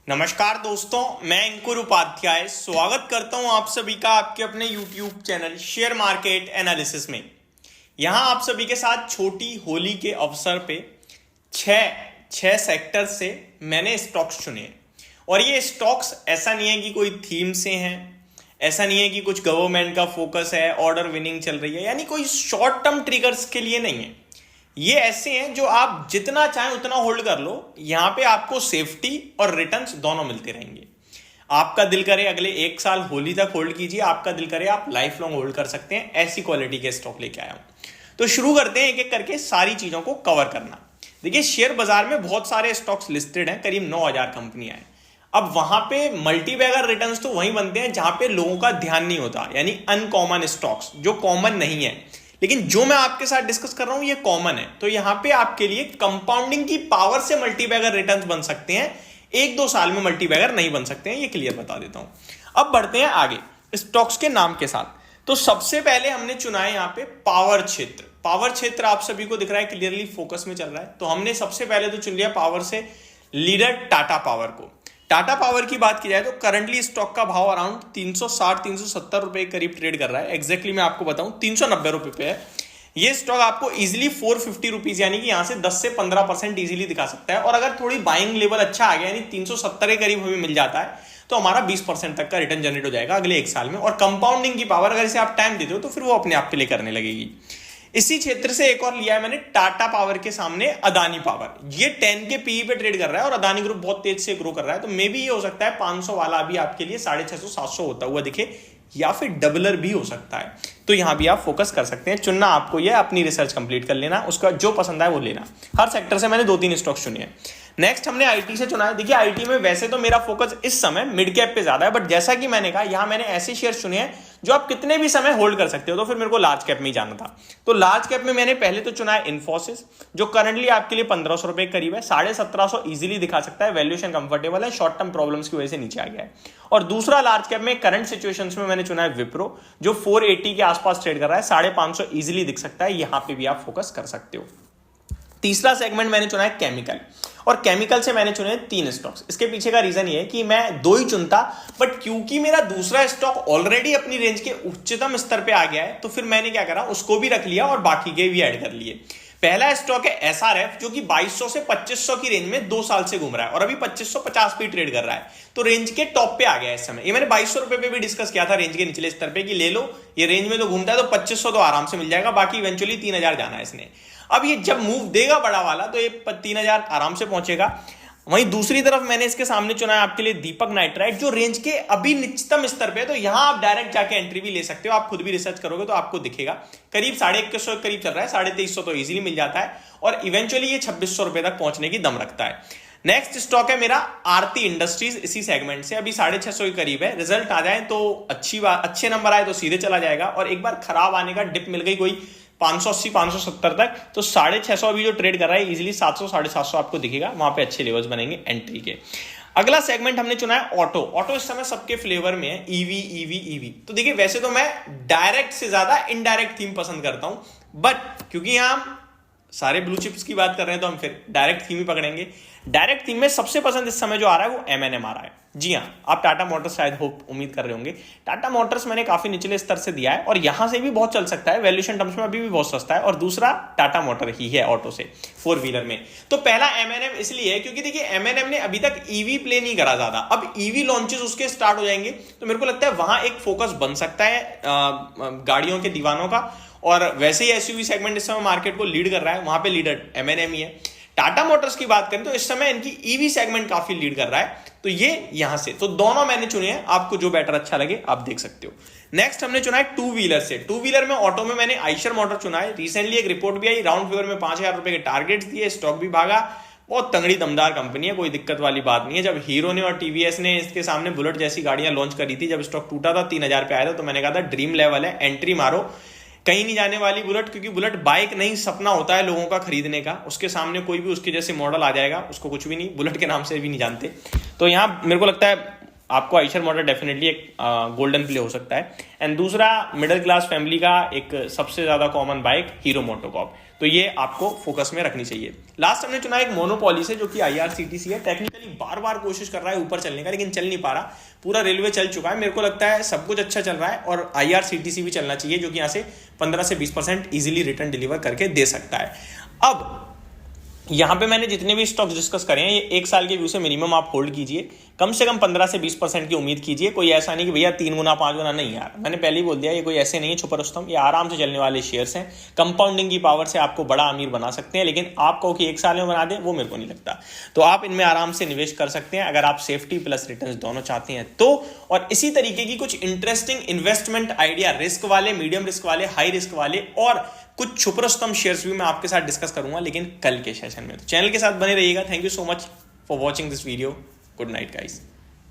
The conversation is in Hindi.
नमस्कार दोस्तों, मैं अंकुर उपाध्याय स्वागत करता हूं आप सभी का आपके अपने YouTube channel share market analysis में। यहां आप सभी के साथ छोटी होली के अवसर पे छह सेक्टर से मैंने स्टॉक्स चुने हैं। और ये स्टॉक्स ऐसा नहीं है कि कोई थीम से हैं, ऐसा नहीं है कि कुछ गवर्नमेंट का फोकस है, ऑर्डर विनिंग चल रही है, यानी कोई शॉर्ट टर्म ट्रिगर्स के लिए नहीं है। ये ऐसे हैं जो आप जितना चाहें उतना होल्ड कर लो, यहां पे आपको सेफ्टी और रिटर्न्स दोनों मिलते रहेंगे। आपका दिल करे अगले 1 साल होली तक होल्ड कीजिए, आपका दिल करे आप लाइफ लॉन्ग होल्ड कर सकते हैं। ऐसी क्वालिटी के स्टॉक लेके आया हूं। तो शुरू करते हैं एक एक करके सारी चीजों को कवर करना। देखिए, शेयर बाजार में बहुत सारे स्टॉक्स लिस्टेड हैं, करीब 9,000 कंपनियां हैं। अब वहां पे मल्टी बैगर रिटर्न्स तो वहीं बनते हैं जहां पे लोगों का ध्यान नहीं होता, यानी अनकॉमन स्टॉक्स जो कॉमन नहीं है। लेकिन जो मैं आपके साथ डिस्कस कर रहा हूं ये कॉमन है। तो यहां पे आपके लिए कंपाउंडिंग की पावर से मल्टी बैगर रिटर्न्स बन सकते हैं, 1-2 साल में मल्टी बैगर नहीं बन सकते हैं, ये क्लियर बता देता हूं। अब बढ़ते हैं आगे स्टॉक्स के नाम के साथ। तो सबसे पहले हमने चुना है यहां पे पावर क्षेत्र। पावर क्षेत्र आप सभी को दिख रहा है, क्लियरली फोकस में चल रहा है। तो हमने सबसे पहले तो चुन लिया पावर से लीडर टाटा पावर को। टाटा पावर की बात की जाए तो करंटली स्टॉक का भाव अराउंड 360-370 रुपए के करीब ट्रेड कर रहा है। एग्जैक्टली मैं आपको बताऊं 390 रुपए पे है। ये स्टॉक आपको इजीली 450 रुपीज यानी कि यहां से 10 से 15% इजीली दिखा सकता है। और अगर थोड़ी बाइंग लेवल अच्छा आ गया, यानी 370 के करीब हमें मिल जाता है, तो हमारा 20% तक का रिटर्न जनरेट हो जाएगा अगले 1 साल में। और कंपाउंडिंग की पावर अगर इसे आप टाइम देते हो तो फिर वो अपने आप पे ले करने लगेगी। इसी क्षेत्र से एक और लिया है मैंने टाटा पावर के सामने अदानी पावर। ये 10 के पीई पे ट्रेड कर रहा है और अदानी ग्रुप बहुत तेज से ग्रो कर रहा है। तो मे भी ये हो सकता है 500 वाला अभी आपके लिए 650-700 होता हुआ दिखे, या फिर डबलर भी हो सकता है। तो यहां भी आप फोकस कर सकते हैं। चुनना आपको ये अपनी रिसर्च कंप्लीट कर लेना, उसका जो पसंद आए वो लेना। हर सेक्टर से मैंने 2-3 स्टॉक्स चुने हैं। नेक्स्ट हमने आईटी से चुना है। देखिए, आईटी में वैसे तो मेरा फोकस इस समय मिड कैप पे ज्यादा है, बट जैसा कि मैंने कहा यहां मैंने ऐसे शेयर चुने हैं जो आप कितने भी समय होल्ड कर सकते हो। तो फिर मेरे को लार्ज कैप में ही जाना था। तो लार्ज कैप में मैंने पहले तो चुना है इन्फोसिस, जो करंटली आपके लिए 1500 रुपए के करीब है। 1750 इजीली दिखा सकता है, वैल्यूएशन कंफर्टेबल है, शॉर्ट टर्म प्रॉब्लम्स की वजह से नीचे आ गया है। और दूसरा लार्ज कैप में करंट सिचुएशंस में मैंने चुना है विप्रो, जो 480 के आसपास ट्रेड कर रहा है। 550 इजीली दिख सकता है, यहां पे भी आप फोकस कर सकते हो। तीसरा सेगमेंट मैंने चुना है केमिकल, और केमिकल से मैंने चुने 3 स्टॉक्स। इसके पीछे का रीजन ये है कि मैं 2 ही चुनता, बट क्योंकि मेरा दूसरा स्टॉक ऑलरेडी अपनी रेंज के उच्चतम स्तर पे आ गया है, तो फिर मैंने क्या करा, उसको भी रख लिया और बाकी के भी ऐड कर लिए। पहला स्टॉक है एसआरएफ, जो कि 2200 से 2500 की रेंज में 2 साल से घूम रहा है और अभी 2550 पे ट्रेड कर रहा है। तो रेंज के टॉप पे आ गया है इस समय। ये मैंने 2200 रुपए पे भी डिस्कस किया था रेंज के निचले स्तर पे कि ले लो, ये रेंज में तो घूमता है, तो 2500 तो आराम से मिल जाएगा, बाकी इवेंचुअली 3000 जाना है इसने। अब ये जब मूव देगा बड़ा वाला तो ये 3000 आराम से पहुंचेगा। वहीं दूसरी तरफ मैंने इसके सामने चुना है आपके लिए दीपक नाइट्राइट, जो रेंज के अभी निचतम स्तर पे है। तो यहां आप डायरेक्ट जाके एंट्री भी ले सकते हो। आप खुद भी रिसर्च करोगे तो आपको दिखेगा करीब 2150 के करीब चल रहा है, 2350 तो इजीली मिल जाता है, और इवेंचुअली ये 2600 रुपए तक पहुंचने की दम रखता है। नेक्स्ट स्टॉक है मेरा आरती इंडस्ट्रीज, इसी सेगमेंट से अभी 650 के करीब है। रिजल्ट आ जाए तो अच्छी बात, अच्छे नंबर आए तो सीधे चला जाएगा, और एक बार खराब आने का डिप मिल गई कोई 580-570 तक, तो 650 अभी जो ट्रेड कर रहा है इजीली 700-750 आपको दिखेगा, वहां पे अच्छे लेवल्स बनेंगे एंट्री के। अगला सेगमेंट हमने चुना है ऑटो। ऑटो इस समय सबके फ्लेवर में है, ईवी ईवी ईवी। तो देखिए, वैसे तो मैं डायरेक्ट से ज्यादा इनडायरेक्ट थीम पसंद करता हूं, बट क्योंकि यहां सारे ब्लू चिप्स की बात कर रहे हैं तो हम फिर डायरेक्ट थीम ही पकड़ेंगे। डायरेक्ट थीम में सबसे पसंद इस समय जो आ रहा है वो एमएनएम आ रहा है। जी हाँ, आप टाटा मोटर्स शायद उम्मीद कर रहे होंगे। टाटा मोटर्स मैंने काफी निचले स्तर से दिया है और यहां से भी बहुत चल सकता है, वैल्यूएशन टर्म्स में अभी भी बहुत सस्ता है। और दूसरा टाटा मोटर ही है ऑटो से 4 व्हीलर में। तो पहला एमएनएम इसलिए है क्योंकि देखिए, एमएनएम ने अभी तक ईवी प्ले नहीं करा ज्यादा। अब ईवी लॉन्चेस उसके स्टार्ट हो जाएंगे, तो मेरे को लगता है वहां एक फोकस बन सकता है गाड़ियों के दीवानों का। और वैसे ही एसयूवी सेगमेंट इस समय मार्केट को लीड कर रहा है, वहां पे लीडर एमएनएम ही है। टाटा मोटर्स की बात करें तो इस समय इनकी ईवी सेगमेंट काफी लीड कर रहा है, तो ये यहां से। तो दोनों मैंने चुने हैं, आपको जो बेटर अच्छा लगे आप देख सकते हो। नेक्स्ट हमने चुना है 2 व्हीलर से। 2 व्हीलर में ऑटो में मैंने आइशर मोटर चुना है। रिसेंटली एक रिपोर्ट भी आई, राउंड फिगर में 5000 रुपए के टारगेट्स दिए, स्टॉक भी भागा। बहुत तंगड़ी दमदार कंपनी है, कोई दिक्कत वाली बात नहीं है। जब हीरो ने और टीवीएस ने इसके सामने बुलेट जैसी गाड़ियां लॉन्च करी थी, जब स्टॉक टूटा था 3000 पे आया था, तो मैंने कहा था ड्रीम लेवल है, एंट्री मारो, कहीं नहीं जाने वाली बुलेट। क्योंकि बुलेट बाइक नहीं, सपना होता है लोगों का खरीदने का। उसके सामने कोई भी उसके जैसे मॉडल आ जाएगा, उसको कुछ भी नहीं, बुलेट के नाम से भी नहीं जानते। तो यहाँ मेरे को लगता है आपको आइशर मॉडल डेफिनेटली एक गोल्डन प्ले हो सकता है। एंड दूसरा, मिडिल क्लास फैमिली का एक सबसे ज्यादा कॉमन बाइक हीरो मोटोकॉर्प। तो तो ये आपको फोकस में रखनी चाहिए। लास्ट हमने चुना एक मोनोपॉली से, जो कि IRCTC है। टेक्निकली बार बार कोशिश कर रहा है ऊपर चलने का, लेकिन चल नहीं पा रहा। पूरा रेलवे चल चुका है, मेरे को लगता है सब कुछ अच्छा चल रहा है, और IRCTC भी चलना चाहिए, जो कि यहाँ से 15 से 20% ईजिली रिटर्न डिलीवर करके दे सकता है। अब यहाँ पे मैंने जितने भी स्टॉक्स डिस्कस करे हैं, ये 1 साल के व्यू से मिनिमम आप होल्ड कीजिए, कम से कम 15 से 20% की उम्मीद कीजिए। कोई ऐसा नहीं कि भैया 3 गुना 5 गुना, नहीं यार, मैंने पहले ही बोल दिया, ये कोई ऐसे नहीं है छुपा रुस्तम, ये आराम से चलने वाले शेयर्स हैं। कंपाउंडिंग की पावर से आपको बड़ा अमीर बना सकते हैं, लेकिन आप कहो कि 1 साल में बना दें, वो मेरे को नहीं लगता। तो आप इनमें आराम से निवेश कर सकते हैं अगर आप सेफ्टी प्लस रिटर्न दोनों चाहते हैं तो। और इसी तरीके की कुछ इंटरेस्टिंग इन्वेस्टमेंट आइडिया, रिस्क वाले, मीडियम रिस्क वाले, हाई रिस्क वाले, और कुछ छुप रुस्तम शेयर्स भी मैं आपके साथ डिस्कस करूंगा, लेकिन कल के सेशन में। तो चैनल के साथ बने रहिएगा। Thank you so much for watching this video. Good night guys.